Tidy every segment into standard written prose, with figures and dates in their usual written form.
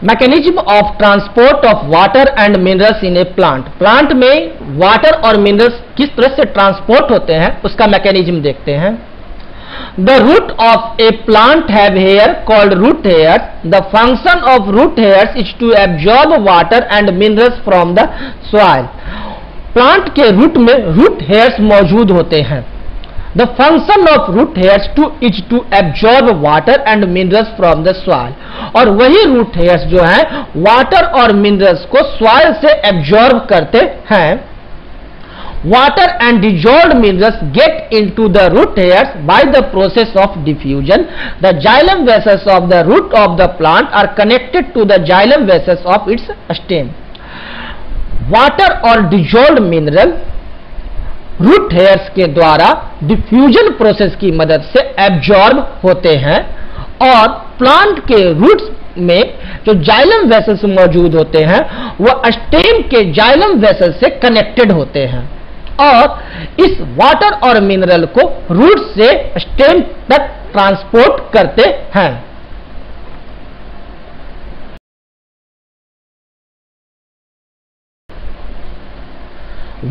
Mechanism of transport of water and minerals in A plant. Plant में water और minerals किस तरह से ट्रांसपोर्ट होते हैं उसका मैकेनिज्म देखते हैं। The root of a plant have hair called root hairs. The function of root hairs is to absorb water and minerals from the soil. Plant के रूट में रूट हेयर्स मौजूद होते हैं। The function of root hairs is to absorb water and minerals from the soil। और वही root hairs जो हैं water और minerals को soil से absorb करते हैं। Water and dissolved minerals get into the root hairs by the process of diffusion। The xylem vessels of the root of the plant are connected to the xylem vessels of its stem। Water और dissolved mineral root hairs के द्वारा diffusion process की मदद से absorb होते हैं और plant के रूट्स में जो जाइलम वेसल्स मौजूद होते हैं वह स्टेम के जाइलम वेसल से कनेक्टेड होते हैं और इस वाटर और मिनरल को रूट से स्टेम तक ट्रांसपोर्ट करते हैं।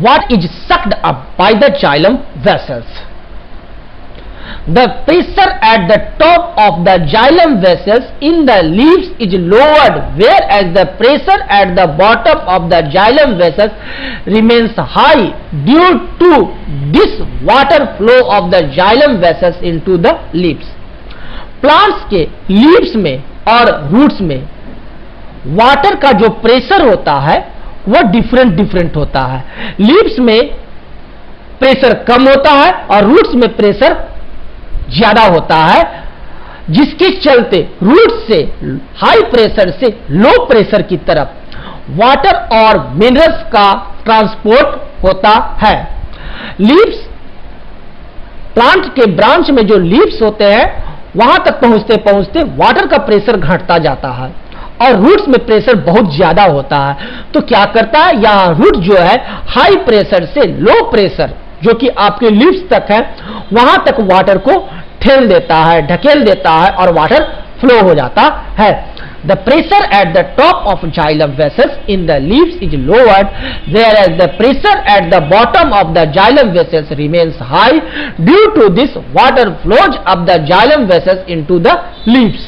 What is sucked up by the xylem vessels? The pressure at the top of the xylem vessels in the leaves is lowered, whereas the pressure at the bottom of the xylem vessels remains high due to this water flow of the xylem vessels into the leaves। Plants के leaves में और roots में water का जो pressure होता है वो different होता है। लीव्स में प्रेशर कम होता है और रूट्स में प्रेशर ज्यादा होता है, जिसके चलते रूट से हाई प्रेशर से लो प्रेशर की तरफ वाटर और मिनरल्स का ट्रांसपोर्ट होता है। लीव्स प्लांट के ब्रांच में जो लीव्स होते हैं वहां तक पहुंचते पहुंचते वाटर का प्रेशर घटता जाता है और रूट्स में प्रेशर बहुत ज्यादा होता है। तो क्या करता है, यहां रूट जो है हाई प्रेशर से लो प्रेशर जो कि आपके लीव्स तक है वहां तक वाटर को ठेल देता है, ढकेल देता है और वाटर फ्लो हो जाता है। The pressure at the top of xylem vessels in the leaves is lowered, whereas the pressure at the bottom of the xylem vessels remains high. Due to this, water flows up the xylem vessels into the leaves।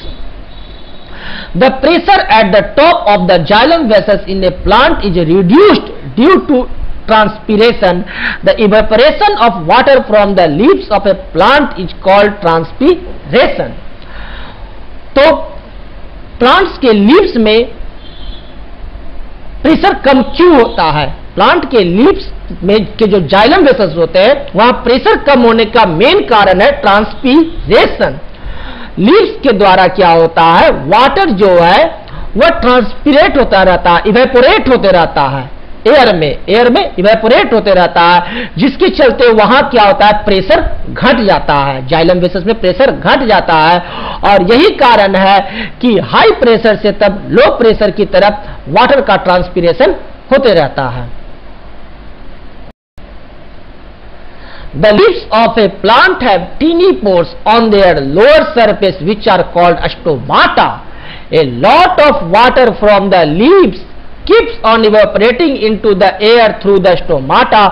The pressure at the top of the xylem vessels in a plant is reduced due to transpiration। The evaporation of water from the leaves of a plant is called transpiration। तो plants के leaves में pressure कम क्यों होता है? Plant के leaves में के जो जाइलम वेसल्स होते हैं वहां प्रेशर कम होने का मेन कारण है ट्रांसपीरेशन। लीव्स के द्वारा क्या होता है, वाटर जो है वह ट्रांसपिरेट होता रहता है, इवेपोरेट होते रहता है एयर में इवेपोरेट होते रहता है, जिसके चलते वहां क्या होता है, प्रेशर घट जाता है, जाइलम वेसल्स में प्रेशर घट जाता है। और यही कारण है कि हाई प्रेशर से तब लो प्रेशर की तरफ वाटर का ट्रांसपिरेशन होते रहता है। The leaves of a plant have teeny pores on their lower surface which are called stomata। A lot of water from the leaves keeps on evaporating into the air through the stomata।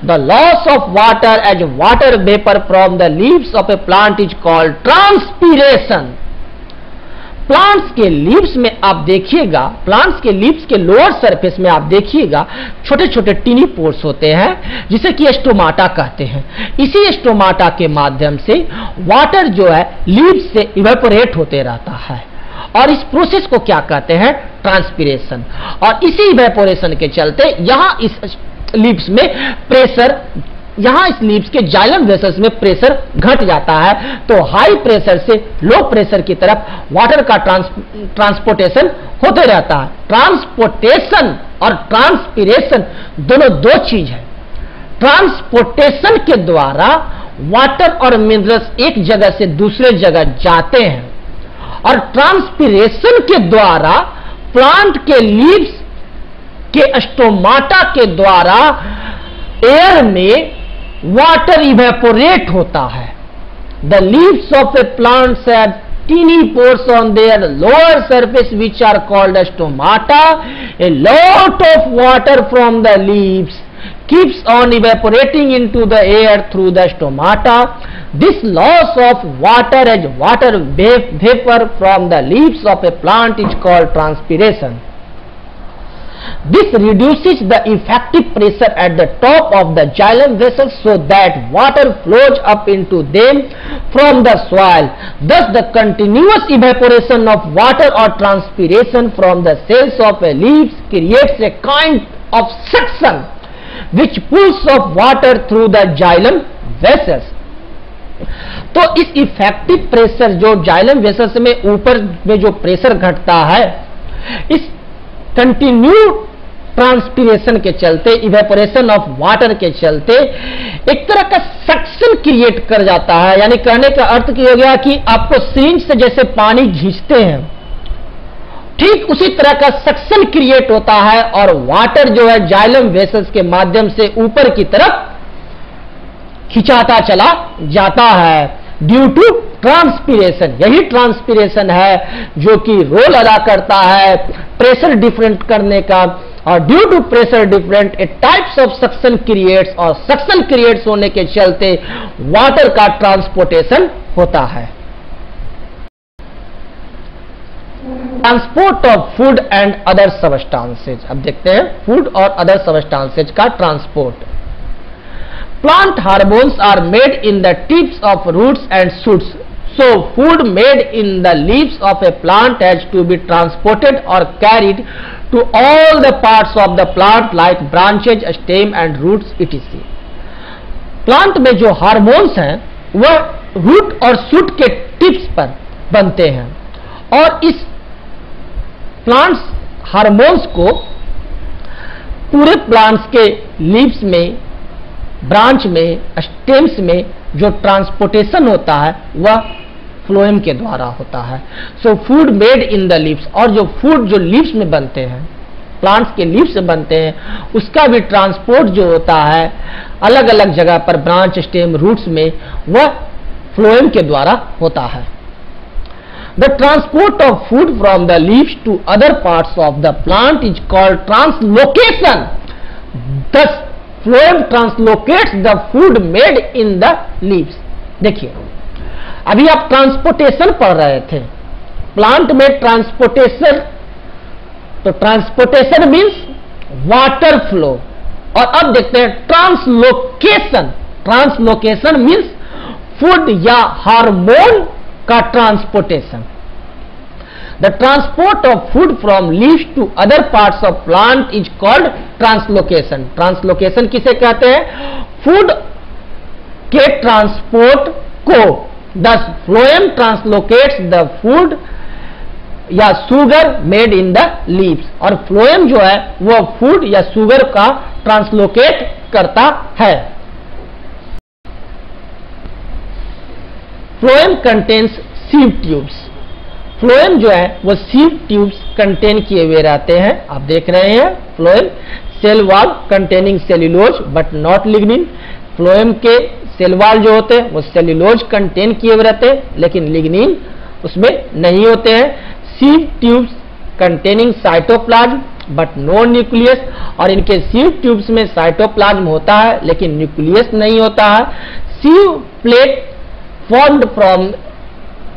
The loss of water as water vapor from the leaves of a plant is called transpiration। Plants के leaves में आप देखिएगा, plants के leaves के lower surface में आप देखिएगा छोटे छोटे टीनी पोर्स होते हैं जिसे कि स्टोमाटा कहते हैं। इसी स्टोमाटा के माध्यम से वाटर जो है लीव्स से इवेपोरेट होते रहता है और इस प्रोसेस को क्या कहते हैं, ट्रांसपिरेशन। और इसी इवेपोरेशन के चलते यहां इस लीव्स में प्रेशर, यहां इस लीव्स के जाइलम वेसल्स में प्रेशर घट जाता है, तो हाई प्रेशर से लो प्रेशर की तरफ वाटर का ट्रांसपोर्टेशन होते रहता है। ट्रांसपोर्टेशन और ट्रांसपिरेशन दोनों दो चीज है। ट्रांसपोर्टेशन के द्वारा वाटर और मिनरल्स एक जगह से दूसरे जगह जाते हैं और ट्रांसपिरेशन के द्वारा प्लांट के लीव्स के स्टोमाटा के द्वारा एयर में वाटर इवेपोरेट होता है। The leaves of A plants have teeny pores on their lower surface which are called as stomata. A lot of water from the leaves keeps on evaporating into the air through the stomata. This loss of water as water vapor from the leaves of a plant is called transpiration. This reduces the effective pressure at the top of the xylem vessels so that water flows up into them from the soil. Thus, the continuous evaporation of water or transpiration from the cells of a leaf creates a kind of suction which pulls off water through the xylem vessels. तो इस effective pressure जो xylem vessels में ऊपर में जो pressure घटता है, इस कंटिन्यू ट्रांसपिरेशन के चलते, इवेपोरेशन ऑफ वाटर के चलते एक तरह का सक्शन क्रिएट कर जाता है। यानी कहने का अर्थ ये हो गया कि आपको सिरिंज से जैसे पानी खींचते हैं, ठीक उसी तरह का सक्शन क्रिएट होता है और वाटर जो है जाइलम वेसल्स के माध्यम से ऊपर की तरफ खिंचाता चला जाता है ड्यू टू ट्रांसपिरेशन। यही ट्रांसपिरेशन है जो कि रोल अदा करता है प्रेशर डिफरेंट करने का, और due to pressure different a types of suction creates, और सक्शन क्रिएट्स होने के चलते वाटर का ट्रांसपोर्टेशन होता है। Transport of food and other substances. अब देखते हैं फूड और अदर सबस्टांसेज का transport. Plant hormones are made in the tips of roots and shoots. So, food made in the leaves of a plant has to be transported or carried to all the parts of the plant like branches, stem and roots etc. Plant में जो hormones हैं वह root और shoot के tips पर बनते हैं, और इस प्लांट्स हार्मोन्स को पूरे प्लांट्स के लीव्स में, ब्रांच में, स्टेम्स में जो ट्रांसपोर्टेशन होता है वह फ्लोएम के द्वारा होता है। So food made in the leaves, और जो फूड जो लीव्स में बनते हैं, प्लांट्स के लीव्स से बनते हैं, उसका भी ट्रांसपोर्ट जो होता है अलग अलग जगह पर, ब्रांच, स्टेम, रूट्स में, वह फ्लोएम के द्वारा होता है। The transport of food from the leaves to other parts of the plant is called translocation. Thus phloem translocates the food made in the leaves. देखिए, अभी आप ट्रांसपोर्टेशन पढ़ रहे थे, प्लांट में ट्रांसपोर्टेशन, तो ट्रांसपोर्टेशन मींस वाटर फ्लो, और अब देखते हैं ट्रांसलोकेशन। ट्रांसलोकेशन मींस फूड या हार्मोन का transportation. The transport of food from leaves to other parts of plant is called translocation. Translocation किसे कहते हैं? फूड के ट्रांसपोर्ट को। Thus, phloem translocates the food या sugar made in the leaves, और phloem जो है वो फूड या सुगर का ट्रांसलोकेट करता है। Phloem contains sieve tubes. Phloem जो है वो सीव ट्यूब्स कंटेन किए हुए रहते हैं। आप देख रहे हैं phloem cell wall containing cellulose but not lignin. Phloem के सेल वॉल जो होते हैं वो सेल्यूलोज कंटेन किए हुए रहते हैं, लेकिन लिग्निन उसमें नहीं होते हैं। Sieve tubes containing cytoplasm but no nucleus, और इनके सीव ट्यूब्स में साइटोप्लाज्म होता है लेकिन न्यूक्लियस नहीं होता है। Sieve plate formed from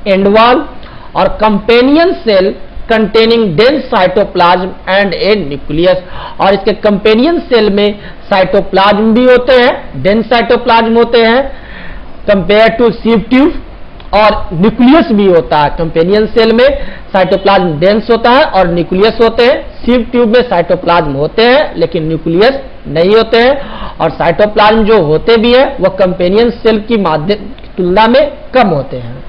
end wall और companion cell containing dense cytoplasm and a nucleus, और इसके कंपेनियन सेल में साइटोप्लाज्म भी होते हैं, डेंस साइटोप्लाज्म होते हैं कंपेयर टू सीव ट्यूब, और न्यूक्लियस भी होता है। कंपेनियन सेल में साइटोप्लाज्म डेंस होता है और न्यूक्लियस होते हैं। सीव ट्यूब में साइटोप्लाज्म होते हैं लेकिन न्यूक्लियस नहीं होते हैं, और साइटोप्लाज्म जो होते भी है वह कंपेनियन सेल की तुलना में कम होते हैं।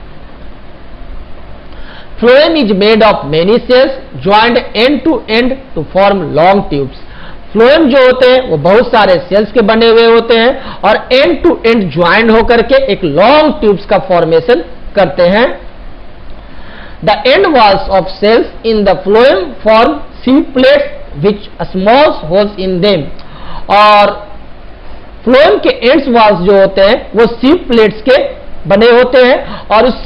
Phloem is made of many cells joined end to end to form long tubes. Phloem जो होते हैं वो बहुत सारे सेल्स के बने हुए होते हैं और एंड टू एंड ज्वाइंट होकर के एक लॉन्ग ट्यूब्स का फॉर्मेशन करते हैं। The end walls of cells in the phloem form sieve plates which small holes in them, और फ्लोएम के एंड्स वॉल्स जो होते हैं वो सीव प्लेट्स के बने होते हैं और उस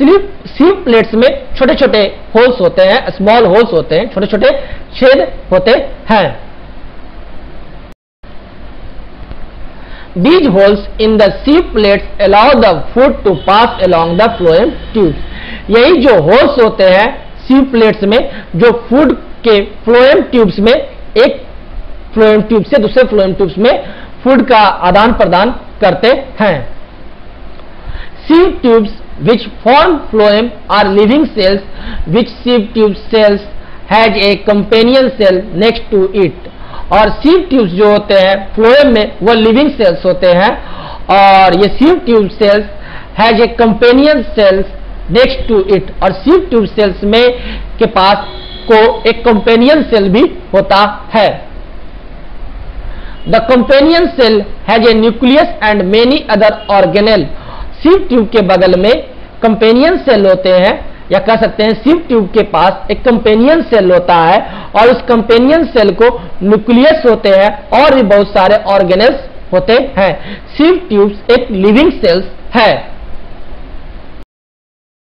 सीव प्लेट्स में छोटे छोटे होल्स होते हैं, स्मॉल होल्स होते हैं, छोटे छोटे छेद होते हैं। These holes in the sieve plates allow the food to pass along the phloem tubes. यही जो होल्स होते हैं सीव प्लेट्स में, जो फूड के फ्लोएम ट्यूब्स में, एक फ्लोएम ट्यूब से दूसरे फ्लोएम ट्यूब्स में फूड का आदान प्रदान करते हैं। Sieve tubes which form phloem are living cells which sieve tube cells has a companion cell next to it. और सीव ट्यूब्स जो होते हैं फ्लोएम में वो लिविंग सेल्स होते हैं और ये sieve tube cells has a companion cells next to it, और सीव ट्यूब सेल्स में के पास को एक कंपेनियन सेल भी होता है। The companion cell has a nucleus and many other organelle. Sieve tube के बगल में कंपेनियन सेल होते हैं, या कह सकते हैं सीव ट्यूब के पास एक कंपेनियन सेल होता है और उस कंपेनियन सेल को न्यूक्लियस होते हैं और भी बहुत सारे ऑर्गेनेल्स होते हैं। सीव ट्यूब्स एक लिविंग सेल्स है।